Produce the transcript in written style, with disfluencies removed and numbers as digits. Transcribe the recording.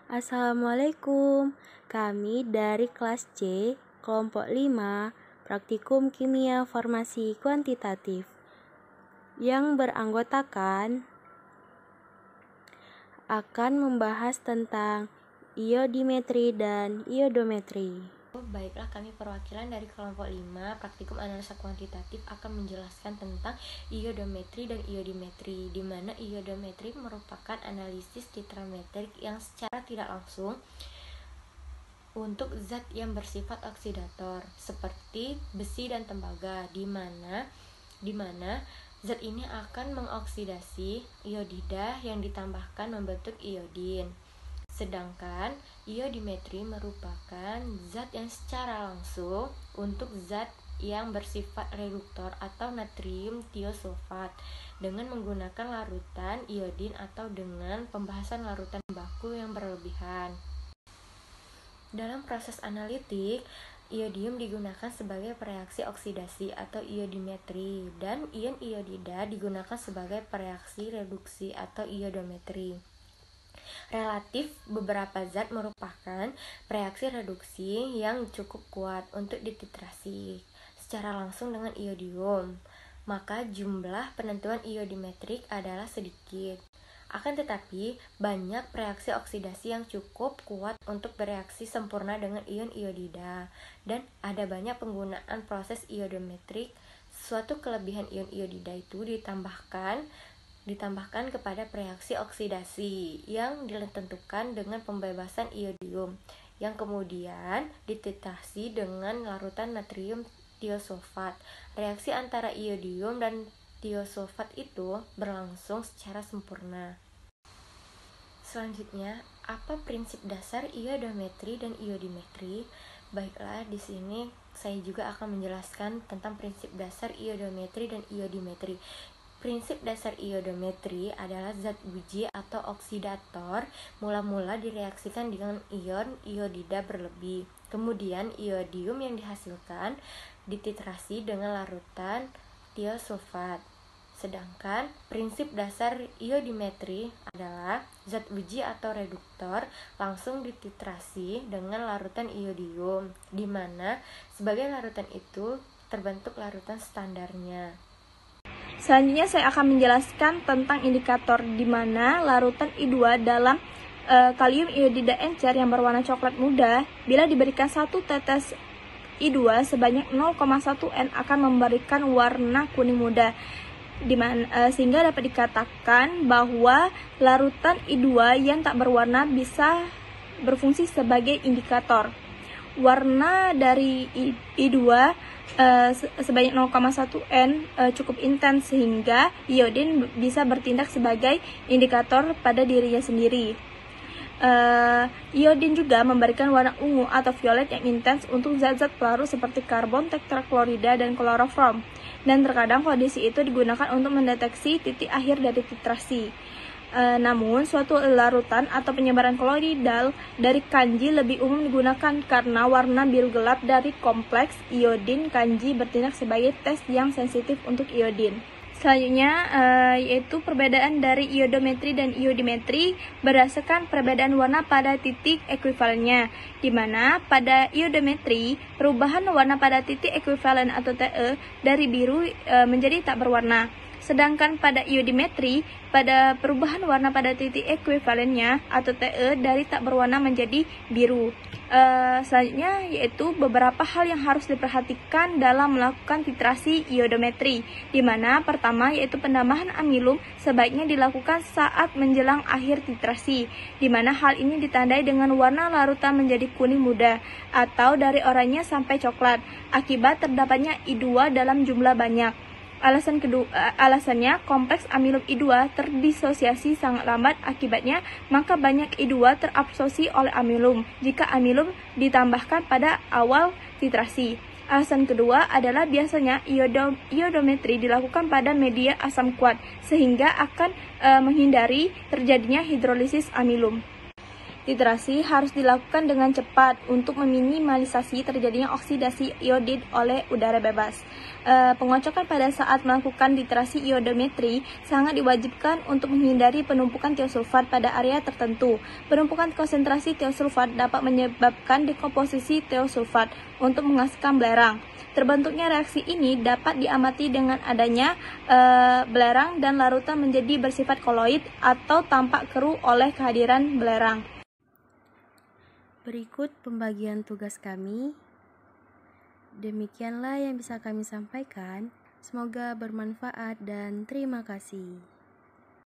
Assalamualaikum, kami dari kelas C, kelompok 5, praktikum kimia farmasi kuantitatif, yang beranggotakan akan membahas tentang iodimetri dan iodometri. Baiklah, kami perwakilan dari kelompok 5 praktikum analisa kuantitatif akan menjelaskan tentang iodometri dan iodimetri, di mana iodometri merupakan analisis titrametrik yang secara tidak langsung untuk zat yang bersifat oksidator seperti besi dan tembaga, di mana zat ini akan mengoksidasi iodida yang ditambahkan membentuk iodin. Sedangkan iodimetri merupakan zat yang secara langsung untuk zat yang bersifat reduktor atau natrium tiosulfat dengan menggunakan larutan iodin atau dengan pembahasan larutan baku yang berlebihan. Dalam proses analitik, iodium digunakan sebagai pereaksi oksidasi atau iodimetri dan ion iodida digunakan sebagai pereaksi reduksi atau iodometri. Relatif beberapa zat merupakan reaksi reduksi yang cukup kuat untuk dititrasi secara langsung dengan iodium, maka jumlah penentuan iodimetrik adalah sedikit. Akan tetapi, banyak reaksi oksidasi yang cukup kuat untuk bereaksi sempurna dengan ion iodida, dan ada banyak penggunaan proses iodometrik. Suatu kelebihan ion iodida itu ditambahkan kepada reaksi oksidasi yang ditentukan dengan pembebasan iodium yang kemudian dititrasi dengan larutan natrium tiosulfat. Reaksi antara iodium dan tiosulfat itu berlangsung secara sempurna. Selanjutnya, apa prinsip dasar iodometri dan iodimetri? Baiklah, di sini saya juga akan menjelaskan tentang prinsip dasar iodometri dan iodimetri. Prinsip dasar iodometri adalah zat uji atau oksidator mula-mula direaksikan dengan ion iodida berlebih. Kemudian iodium yang dihasilkan dititrasi dengan larutan tiosulfat. Sedangkan prinsip dasar iodimetri adalah zat uji atau reduktor langsung dititrasi dengan larutan iodium, di mana sebagai larutan itu terbentuk larutan standarnya. Selanjutnya saya akan menjelaskan tentang indikator di mana larutan I2 dalam kalium iodida encer yang berwarna coklat muda bila diberikan 1 tetes I2 sebanyak 0,1 N akan memberikan warna kuning muda, sehingga dapat dikatakan bahwa larutan I2 yang tak berwarna bisa berfungsi sebagai indikator. Warna dari I2 sebanyak 0,1 N cukup intens sehingga iodin bisa bertindak sebagai indikator pada dirinya sendiri. Iodin juga memberikan warna ungu atau violet yang intens untuk zat-zat pelarut seperti karbon tetraklorida dan klorofrom, dan terkadang kondisi itu digunakan untuk mendeteksi titik akhir dari titrasi. Namun, suatu larutan atau penyebaran koloidal dari kanji lebih umum digunakan karena warna biru gelap dari kompleks iodin kanji bertindak sebagai tes yang sensitif untuk iodin. Selanjutnya, yaitu perbedaan dari iodometri dan iodimetri berdasarkan perbedaan warna pada titik ekuivalennya, di mana pada iodometri, perubahan warna pada titik ekuivalen atau TE dari biru menjadi tak berwarna. Sedangkan pada iodimetri, pada perubahan warna pada titik ekuivalennya atau TE dari tak berwarna menjadi biru. Selanjutnya yaitu beberapa hal yang harus diperhatikan dalam melakukan titrasi iodometri, di mana pertama yaitu penambahan amilum sebaiknya dilakukan saat menjelang akhir titrasi, di mana hal ini ditandai dengan warna larutan menjadi kuning muda atau dari oranye sampai coklat akibat terdapatnya I2 dalam jumlah banyak. Alasannya kompleks amilum I2 terdisosiasi sangat lambat, akibatnya maka banyak I2 terabsorpsi oleh amilum jika amilum ditambahkan pada awal titrasi. Alasan kedua adalah biasanya iodometri dilakukan pada media asam kuat sehingga akan menghindari terjadinya hidrolisis amilum. Titrasi harus dilakukan dengan cepat untuk meminimalisasi terjadinya oksidasi iodid oleh udara bebas. Pengocokan pada saat melakukan titrasi iodometri sangat diwajibkan untuk menghindari penumpukan tiosulfat pada area tertentu. Penumpukan konsentrasi tiosulfat dapat menyebabkan dekomposisi tiosulfat untuk menghasilkan belerang. Terbentuknya reaksi ini dapat diamati dengan adanya belerang dan larutan menjadi bersifat koloid atau tampak keruh oleh kehadiran belerang. Berikut pembagian tugas kami. Demikianlah yang bisa kami sampaikan. Semoga bermanfaat dan terima kasih.